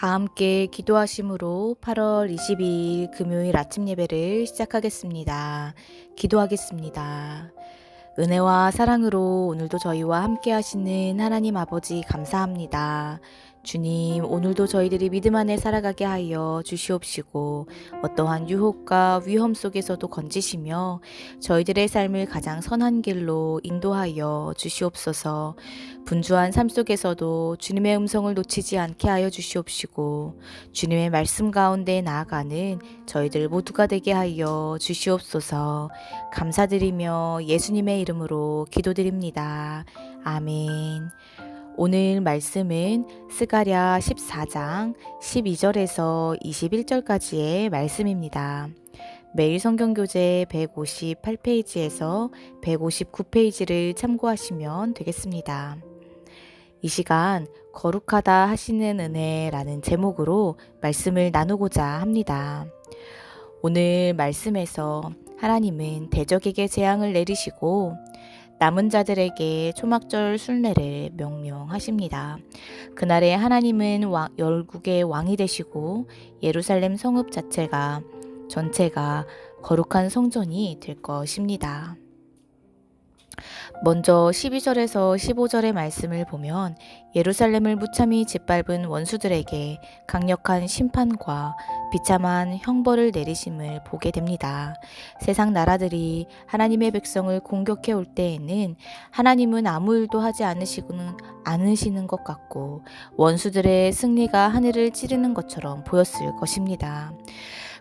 다 함께 기도하심으로 8월 22일 금요일 아침 예배를 시작하겠습니다. 기도하겠습니다. 은혜와 사랑으로 오늘도 저희와 함께 하시는 하나님 아버지 감사합니다. 주님, 오늘도 저희들이 믿음 안에 살아가게 하여 주시옵시고 어떠한 유혹과 위험 속에서도 건지시며 저희들의 삶을 가장 선한 길로 인도하여 주시옵소서. 분주한 삶 속에서도 주님의 음성을 놓치지 않게 하여 주시옵시고 주님의 말씀 가운데 나아가는 저희들 모두가 되게 하여 주시옵소서. 감사드리며 예수님의 이름으로 기도드립니다. 아멘. 오늘 말씀은 스가랴 14장 12절에서 21절까지의 말씀입니다. 매일 성경교재 158페이지에서 159페이지를 참고하시면 되겠습니다. 이 시간 거룩하다 하시는 은혜라는 제목으로 말씀을 나누고자 합니다. 오늘 말씀에서 하나님은 대적에게 재앙을 내리시고 남은 자들에게 초막절 순례를 명령하십니다. 그날에 하나님은 열국의 왕이 되시고 예루살렘 성읍 전체가 거룩한 성전이 될 것입니다. 먼저 12절에서 15절의 말씀을 보면 예루살렘을 무참히 짓밟은 원수들에게 강력한 심판과 비참한 형벌을 내리심을 보게 됩니다. 세상 나라들이 하나님의 백성을 공격해 올 때에는 하나님은 아무 일도 하지 않으시는 것 같고 원수들의 승리가 하늘을 찌르는 것처럼 보였을 것입니다.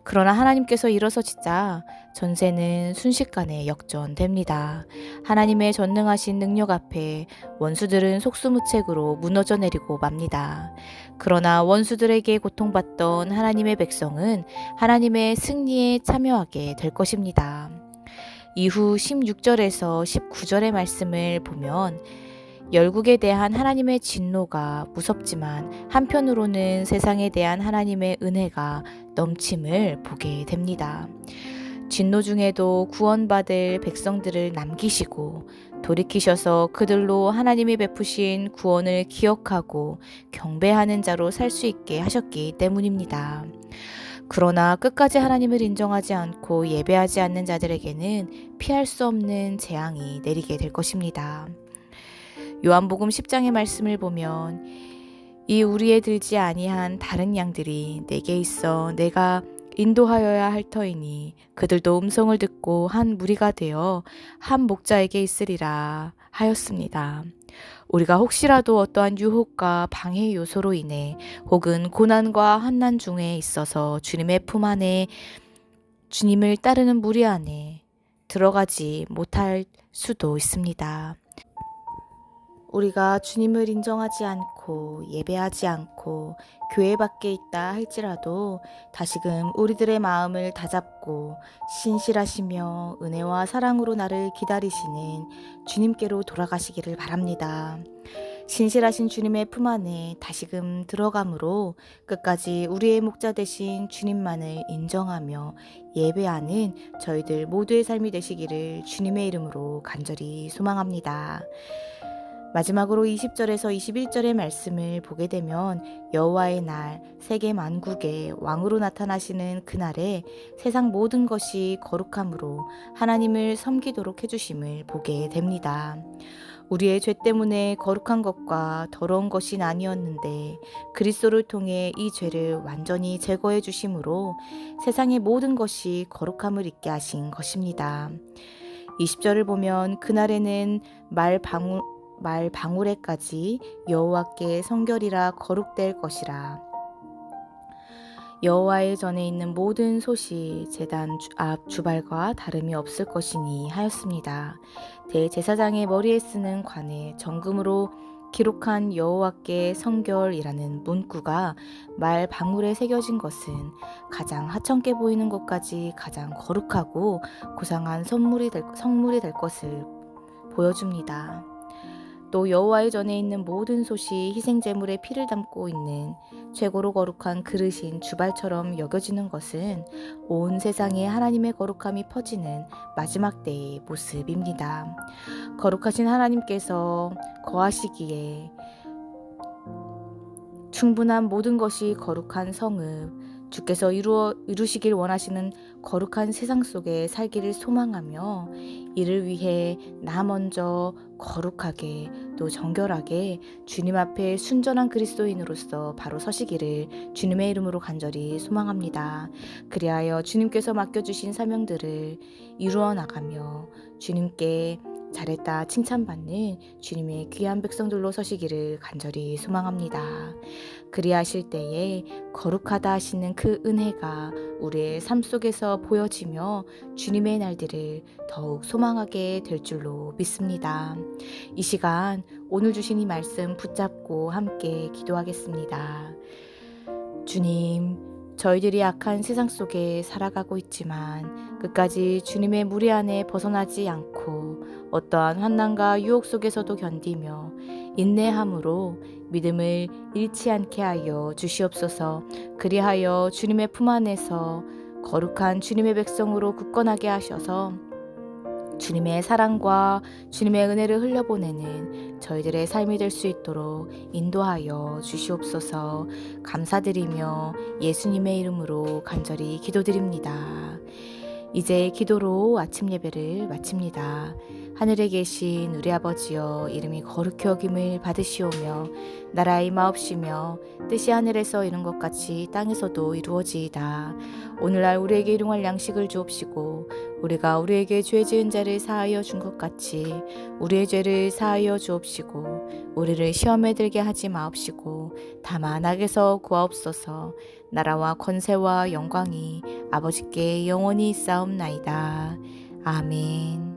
그러나 하나님께서 일어서시자 전세는 순식간에 역전됩니다. 하나님의 전능하신 능력 앞에 원수들은 속수무책으로 무너져 내리고 맙니다. 그러나 원수들에게 고통받던 하나님의 백성은 하나님의 승리에 참여하게 될 것입니다. 이후 16절에서 19절의 말씀을 보면 열국에 대한 하나님의 진노가 무섭지만 한편으로는 세상에 대한 하나님의 은혜가 넘침을 보게 됩니다. 진노 중에도 구원받을 백성들을 남기시고 돌이키셔서 그들로 하나님이 베푸신 구원을 기억하고 경배하는 자로 살 수 있게 하셨기 때문입니다. 그러나 끝까지 하나님을 인정하지 않고 예배하지 않는 자들에게는 피할 수 없는 재앙이 내리게 될 것입니다. 요한복음 10장의 말씀을 보면 이 우리에 들지 아니한 다른 양들이 내게 있어 내가 인도하여야 할 터이니 그들도 음성을 듣고 한 무리가 되어 한 목자에게 있으리라 하였습니다. 우리가 혹시라도 어떠한 유혹과 방해 요소로 인해 혹은 고난과 환난 중에 있어서 주님의 품 안에 주님을 따르는 무리 안에 들어가지 못할 수도 있습니다. 우리가 주님을 인정하지 않고 예배하지 않고 교회 밖에 있다 할지라도 다시금 우리들의 마음을 다잡고 신실하시며 은혜와 사랑으로 나를 기다리시는 주님께로 돌아가시기를 바랍니다. 신실하신 주님의 품 안에 다시금 들어감으로 끝까지 우리의 목자 되신 주님만을 인정하며 예배하는 저희들 모두의 삶이 되시기를 주님의 이름으로 간절히 소망합니다. 마지막으로 20절에서 21절의 말씀을 보게 되면 여호와의 날 세계 만국의 왕으로 나타나시는 그날에 세상 모든 것이 거룩함으로 하나님을 섬기도록 해주심을 보게 됩니다. 우리의 죄 때문에 거룩한 것과 더러운 것이 나뉘었는데 그리스도를 통해 이 죄를 완전히 제거해 주심으로 세상의 모든 것이 거룩함을 입게 하신 것입니다. 20절을 보면 그날에는 말 방울에까지 여호와께 성결이라 거룩될 것이라. 여호와의 전에 있는 모든 솥이 제단 앞 주발과 다름이 없을 것이니 하였습니다. 대제사장의 머리에 쓰는 관에 정금으로 기록한 여호와께 성결이라는 문구가 말 방울에 새겨진 것은 가장 하찮게 보이는 것까지 가장 거룩하고 고상한 성물이 될 것을 보여줍니다. 또 여호와의 전에 있는 모든 솥이 희생제물의 피를 담고 있는 최고로 거룩한 그릇인 주발처럼 여겨지는 것은 온 세상에 하나님의 거룩함이 퍼지는 마지막 때의 모습입니다. 거룩하신 하나님께서 거하시기에 충분한 모든 것이 거룩한 성읍, 주께서 이루시길 원하시는 거룩한 세상 속에 살기를 소망하며 이를 위해 나 먼저 거룩하게 또 정결하게 주님 앞에 순전한 그리스도인으로서 바로 서시기를 주님의 이름으로 간절히 소망합니다. 그리하여 주님께서 맡겨주신 사명들을 이루어 나가며 주님께 잘했다 칭찬받는 주님의 귀한 백성들로 서시기를 간절히 소망합니다. 그리하실 때에 거룩하다 하시는 그 은혜가 우리의 삶 속에서 보여지며 주님의 날들을 더욱 소망하게 될 줄로 믿습니다. 이 시간 오늘 주신 이 말씀 붙잡고 함께 기도하겠습니다. 주님, 저희들이 악한 세상 속에 살아가고 있지만 끝까지 주님의 무리 안에 벗어나지 않고 어떠한 환난과 유혹 속에서도 견디며 인내함으로 믿음을 잃지 않게 하여 주시옵소서. 그리하여 주님의 품 안에서 거룩한 주님의 백성으로 굳건하게 하셔서 주님의 사랑과 주님의 은혜를 흘려보내는 저희들의 삶이 될 수 있도록 인도하여 주시옵소서. 감사드리며 예수님의 이름으로 간절히 기도드립니다. 이제 기도로 아침 예배를 마칩니다. 하늘에 계신 우리 아버지여, 이름이 거룩히 여김을 받으시오며 나라의 마옵시며 뜻이 하늘에서 이룬 것 같이 땅에서도 이루어지이다. 오늘날 우리에게 일용할 양식을 주옵시고 우리가 우리에게 죄 지은 자를 사하여 준 것 같이 우리의 죄를 사하여 주옵시고 우리를 시험에 들게 하지 마옵시고 다만 악에서 구하옵소서. 나라와 권세와 영광이 아버지께 영원히 있사옵나이다. 아멘.